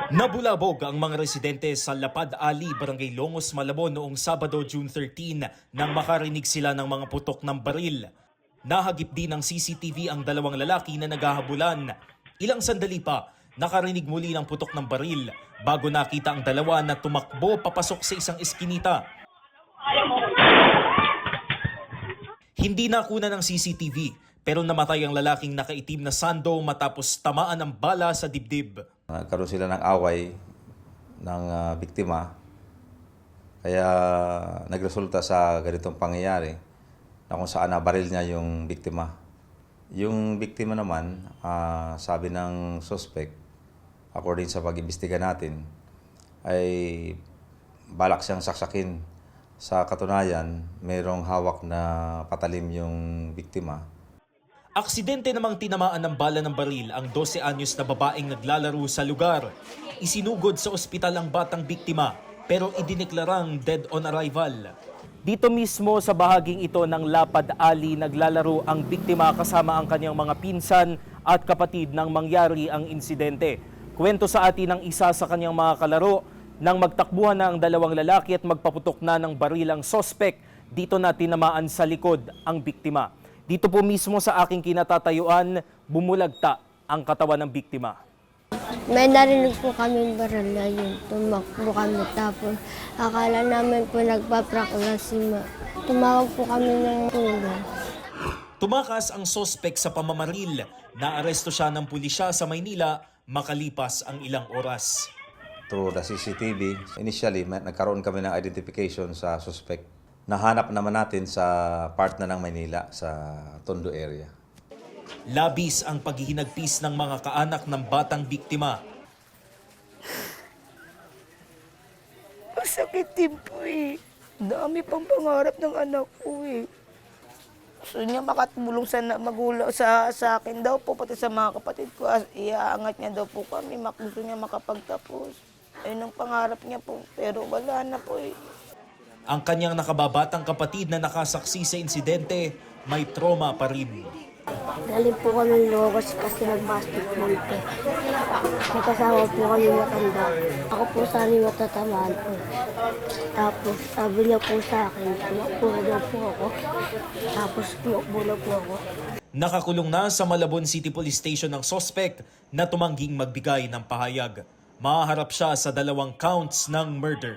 Nabulabog ang mga residente sa Lapad Ali, Barangay Longos, Malabon noong Sabado, June 13 nang makarinig sila ng mga putok ng baril. Nahagip din ng CCTV ang dalawang lalaki na naghahabulan. Ilang sandali pa, nakarinig muli ng putok ng baril bago nakita ang dalawa na tumakbo papasok sa isang eskinita. Hindi nakuna ng CCTV pero namatay ang lalaking nakaitim na sando matapos tamaan ng bala sa dibdib. Nagkaroon sila ng away ng biktima, kaya nagresulta sa ganitong pangyayari na kung saan nabaril niya yung biktima. Yung biktima naman, sabi ng suspect, according sa pag-imbestiga natin, ay balak siyang saksakin. Sa katunayan, mayroong hawak na patalim yung biktima. Aksidente namang tinamaan ng bala ng baril ang 12 anyos na babaeng naglalaro sa lugar. Isinugod sa ospital ang batang biktima pero idineklarang dead on arrival. Dito mismo sa bahaging ito ng Lapad Ali naglalaro ang biktima kasama ang kanyang mga pinsan at kapatid nang mangyari ang insidente. Kwento sa atin ng isa sa kanyang mga kalaro nang magtakbuhan na ang dalawang lalaki at magpaputok na ng baril ang sospek. Dito na tinamaan sa likod ang biktima. Dito po mismo sa aking kinatatayuan, bumulagta ang katawan ng biktima. May narinig po kami baril na yun. Tumakbo kami tapos akala namin po nagpaprank na si Ma. Tumawag po kami ng tulong. Tumakas ang sospek sa pamamaril. Naaresto siya ng pulisya sa Maynila makalipas ang ilang oras. Through the CCTV, initially nagkaroon kami ng identification sa suspect. Nahanap naman natin sa part na ng Maynila, sa Tondo area. Labis ang paghihinagpis ng mga kaanak ng batang biktima. Masakit din po eh. Dami pang pangarap ng anak ko eh. Gusto niya makatulong sa magulang sa akin daw po, pati sa mga kapatid ko. Iaangat niya daw po kami, gusto niya makapagtapos. Ayun ang pangarap niya po, pero wala na po eh. Ang kanyang nakababatang kapatid na nakasaksi sa insidente, may trauma pa rin. Galing po kami ng Logos kasi nag-basketball po. May kasama po kami matanda. Ako po sana yung matatamaan po. Tapos sabi niya po sa akin, tumakbo na po ako. Tapos tumakbo na po ako. Nakakulong na sa Malabon City Police Station ang suspect na tumangging magbigay ng pahayag. Mahaharap siya sa 2 counts ng murder.